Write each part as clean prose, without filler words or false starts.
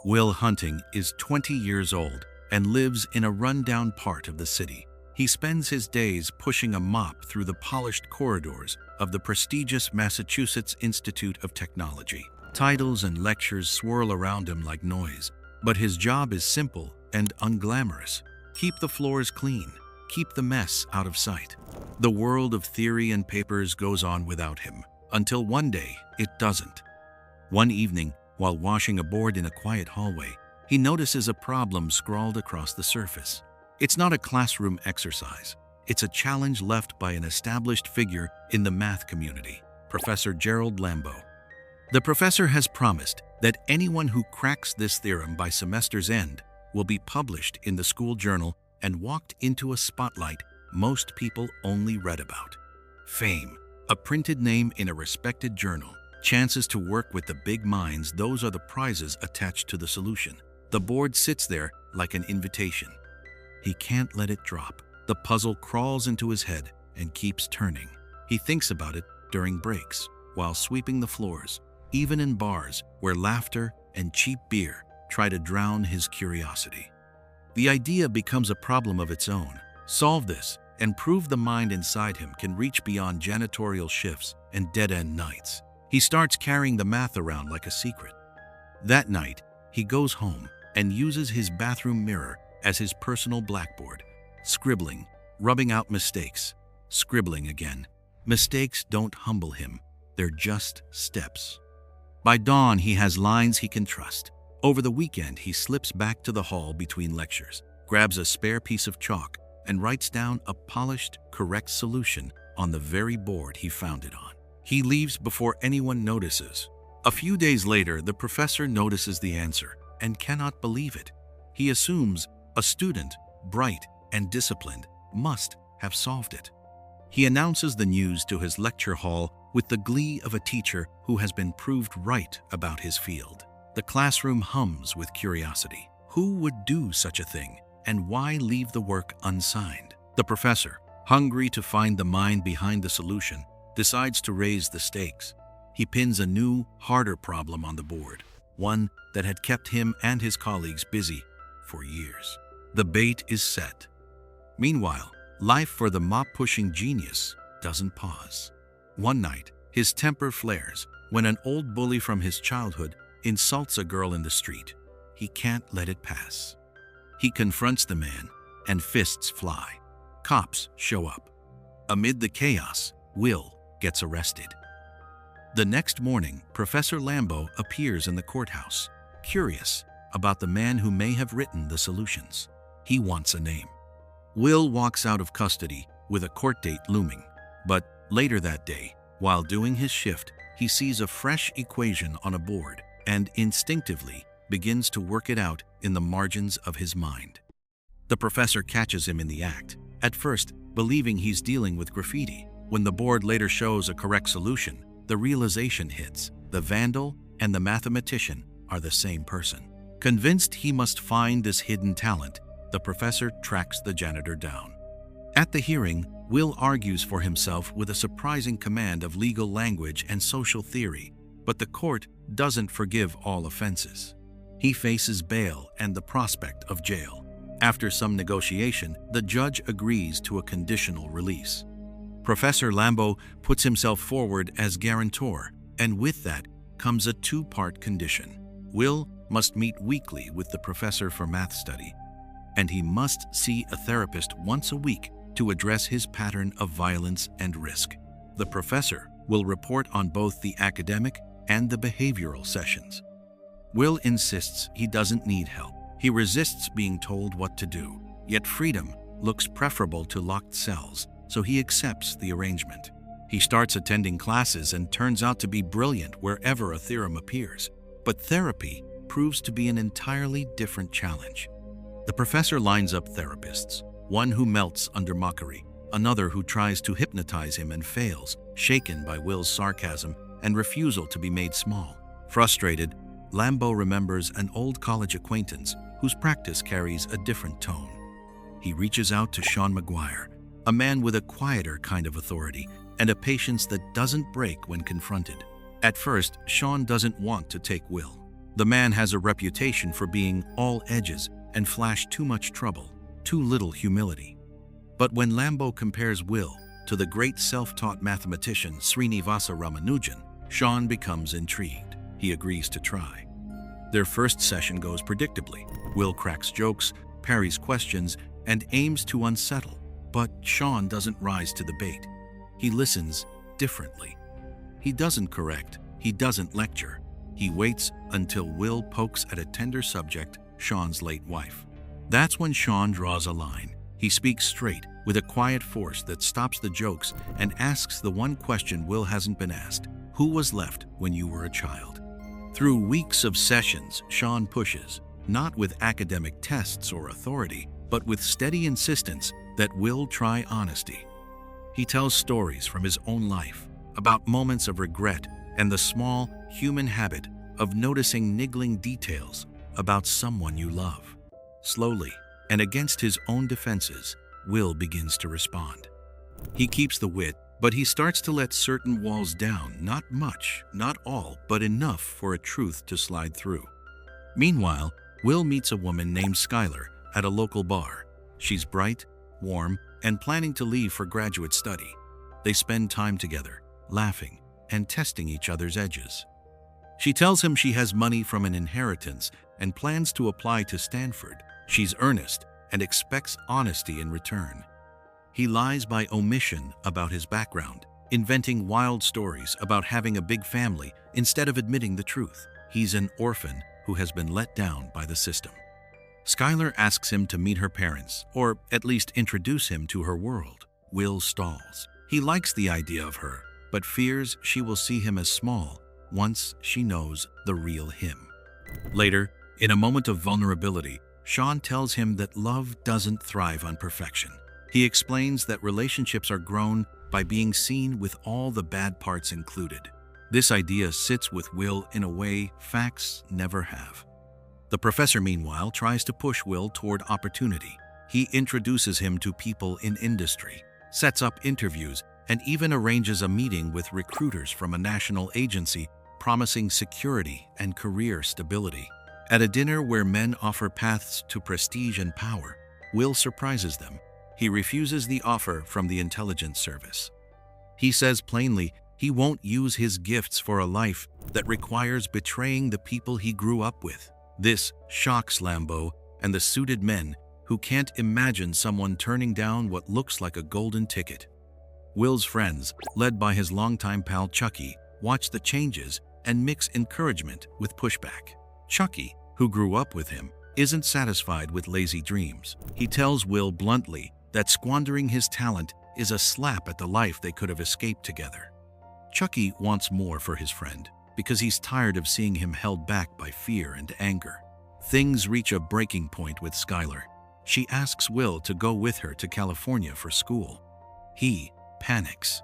Will Hunting is 20 years old and lives in a rundown part of the city. He spends his days pushing a mop through the polished corridors of the prestigious Massachusetts Institute of Technology. Titles and lectures swirl around him like noise, but his job is simple and unglamorous. Keep the floors clean, keep the mess out of sight. The world of theory and papers goes on without him, until one day it doesn't. One evening, while washing a board in a quiet hallway, he notices a problem scrawled across the surface. It's not a classroom exercise. It's a challenge left by an established figure in the math community, Professor Gerald Lambeau. The professor has promised that anyone who cracks this theorem by semester's end will be published in the school journal and walked into a spotlight most people only read about. Fame, a printed name in a respected journal, chances to work with the big minds, those are the prizes attached to the solution. The board sits there like an invitation. He can't let it drop. The puzzle crawls into his head and keeps turning. He thinks about it during breaks, while sweeping the floors, even in bars where laughter and cheap beer try to drown his curiosity. The idea becomes a problem of its own. Solve this and prove the mind inside him can reach beyond janitorial shifts and dead-end nights. He starts carrying the math around like a secret. That night, he goes home and uses his bathroom mirror as his personal blackboard, scribbling, rubbing out mistakes, scribbling again. Mistakes don't humble him, they're just steps. By dawn, he has lines he can trust. Over the weekend, he slips back to the hall between lectures, grabs a spare piece of chalk, and writes down a polished, correct solution on the very board he found it on. He leaves before anyone notices. A few days later, the professor notices the answer and cannot believe it. He assumes a student, bright and disciplined, must have solved it. He announces the news to his lecture hall with the glee of a teacher who has been proved right about his field. The classroom hums with curiosity. Who would do such a thing, and why leave the work unsigned? The professor, hungry to find the mind behind the solution, decides to raise the stakes. He pins a new, harder problem on the board, one that had kept him and his colleagues busy for years. The bait is set. Meanwhile, life for the mop-pushing genius doesn't pause. One night, his temper flares when an old bully from his childhood insults a girl in the street. He can't let it pass. He confronts the man, and fists fly. Cops show up. Amid the chaos, Will gets arrested. The next morning, Professor Lambeau appears in the courthouse, curious about the man who may have written the solutions. He wants a name. Will walks out of custody with a court date looming, but later that day, while doing his shift, he sees a fresh equation on a board and instinctively begins to work it out in the margins of his mind. The professor catches him in the act, at first believing he's dealing with graffiti. When the board later shows a correct solution, the realization hits: the vandal and the mathematician are the same person. Convinced he must find this hidden talent, the professor tracks the janitor down. At the hearing, Will argues for himself with a surprising command of legal language and social theory, but the court doesn't forgive all offenses. He faces bail and the prospect of jail. After some negotiation, the judge agrees to a conditional release. Professor Lambeau puts himself forward as guarantor, and with that comes a two-part condition. Will must meet weekly with the professor for math study, and he must see a therapist once a week to address his pattern of violence and risk. The professor will report on both the academic and the behavioral sessions. Will insists he doesn't need help. He resists being told what to do, yet freedom looks preferable to locked cells, so he accepts the arrangement. He starts attending classes and turns out to be brilliant wherever a theorem appears. But therapy proves to be an entirely different challenge. The professor lines up therapists, one who melts under mockery, another who tries to hypnotize him and fails, shaken by Will's sarcasm and refusal to be made small. Frustrated, Lambeau remembers an old college acquaintance whose practice carries a different tone. He reaches out to Sean McGuire, a man with a quieter kind of authority and a patience that doesn't break when confronted. At first, Sean doesn't want to take Will. The man has a reputation for being all edges and flash too much trouble, too little humility. But when Lambo compares Will to the great self-taught mathematician Srinivasa Ramanujan, Sean becomes intrigued. He agrees to try. Their first session goes predictably. Will cracks jokes, parries questions, and aims to unsettle. But Sean doesn't rise to the bait. He listens differently. He doesn't correct. He doesn't lecture. He waits until Will pokes at a tender subject, Sean's late wife. That's when Sean draws a line. He speaks straight, with a quiet force that stops the jokes and asks the one question Will hasn't been asked: who was left when you were a child? Through weeks of sessions, Sean pushes, not with academic tests or authority, but with steady insistence that Will try honesty. He tells stories from his own life about moments of regret and the small human habit of noticing niggling details about someone you love. Slowly, and against his own defenses, Will begins to respond. He keeps the wit, but he starts to let certain walls down, not much, not all, but enough for a truth to slide through. Meanwhile, Will meets a woman named Skylar at a local bar. She's bright, warm, and planning to leave for graduate study. They spend time together, laughing and testing each other's edges. She tells him she has money from an inheritance and plans to apply to Stanford. She's earnest and expects honesty in return. He lies by omission about his background, inventing wild stories about having a big family instead of admitting the truth. He's an orphan who has been let down by the system. Skylar asks him to meet her parents, or at least introduce him to her world. Will stalls. He likes the idea of her, but fears she will see him as small once she knows the real him. Later, in a moment of vulnerability, Sean tells him that love doesn't thrive on perfection. He explains that relationships are grown by being seen with all the bad parts included. This idea sits with Will in a way facts never have. The professor, meanwhile, tries to push Will toward opportunity. He introduces him to people in industry, sets up interviews, and even arranges a meeting with recruiters from a national agency promising security and career stability. At a dinner where men offer paths to prestige and power, Will surprises them. He refuses the offer from the intelligence service. He says plainly he won't use his gifts for a life that requires betraying the people he grew up with. This shocks Lambo and the suited men who can't imagine someone turning down what looks like a golden ticket. Will's friends, led by his longtime pal Chucky, watch the changes and mix encouragement with pushback. Chucky, who grew up with him, isn't satisfied with lazy dreams. He tells Will bluntly that squandering his talent is a slap at the life they could have escaped together. Chucky wants more for his friend because he's tired of seeing him held back by fear and anger. Things reach a breaking point with Skylar. She asks Will to go with her to California for school. He panics.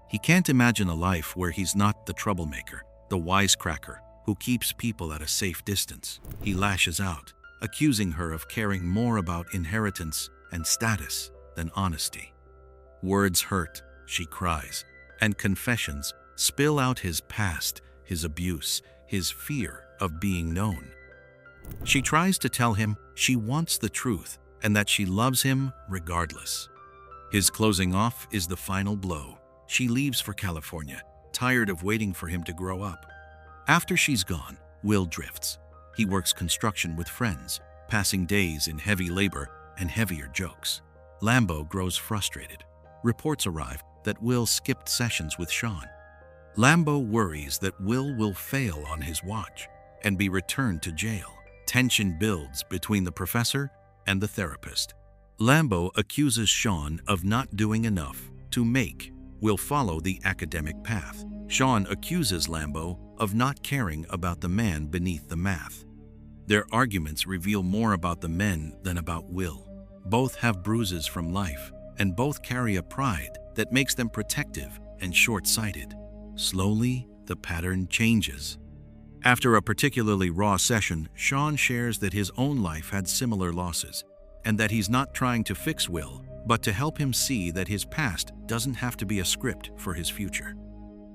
He can't imagine a life where he's not the troublemaker, the wisecracker who keeps people at a safe distance. He lashes out, accusing her of caring more about inheritance and status than honesty. Words hurt, she cries, and confessions spill out his past, his abuse, his fear of being known. She tries to tell him she wants the truth and that she loves him regardless. His closing off is the final blow. She leaves for California, tired of waiting for him to grow up. After she's gone, Will drifts. He works construction with friends, passing days in heavy labor and heavier jokes. Lambo grows frustrated. Reports arrive that Will skipped sessions with Sean. Lambo worries that Will fail on his watch and be returned to jail. Tension builds between the professor and the therapist. Lambo accuses Sean of not doing enough to make Will follow the academic path. Sean accuses Lambo of not caring about the man beneath the math. Their arguments reveal more about the men than about Will. Both have bruises from life, and both carry a pride that makes them protective and short-sighted. Slowly, the pattern changes. After a particularly raw session, Sean shares that his own life had similar losses, and that he's not trying to fix Will, but to help him see that his past doesn't have to be a script for his future.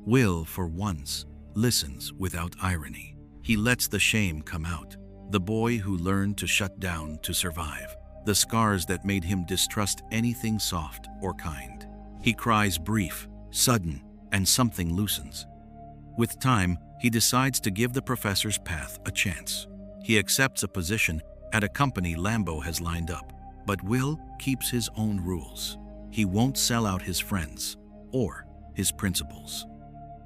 Will, for once, listens without irony. He lets the shame come out. The boy who learned to shut down to survive. The scars that made him distrust anything soft or kind. He cries brief, sudden, and something loosens. With time, he decides to give the professor's path a chance. He accepts a position at a company Lambo has lined up, but Will keeps his own rules. He won't sell out his friends or his principles.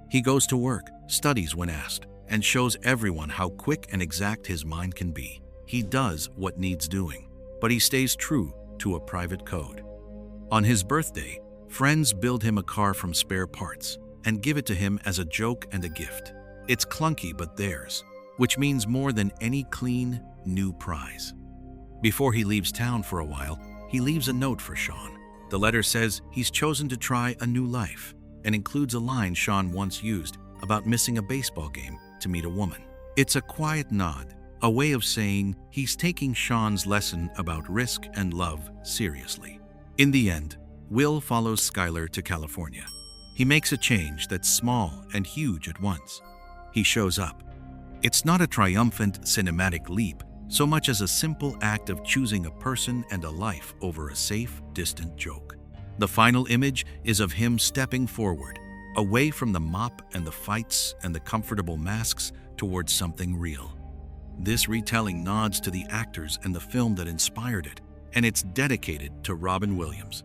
He goes to work, studies when asked, and shows everyone how quick and exact his mind can be. He does what needs doing, but he stays true to a private code. On his birthday, friends build him a car from spare parts and give it to him as a joke and a gift. It's clunky but theirs, which means more than any clean, new prize. Before he leaves town for a while, he leaves a note for Sean. The letter says he's chosen to try a new life and includes a line Sean once used about missing a baseball game to meet a woman. It's a quiet nod, a way of saying he's taking Sean's lesson about risk and love seriously. In the end, Will follows Skylar to California. He makes a change that's small and huge at once. He shows up. It's not a triumphant cinematic leap, so much as a simple act of choosing a person and a life over a safe, distant joke. The final image is of him stepping forward, away from the mop and the fights and the comfortable masks towards something real. This retelling nods to the actors and the film that inspired it, and it's dedicated to Robin Williams.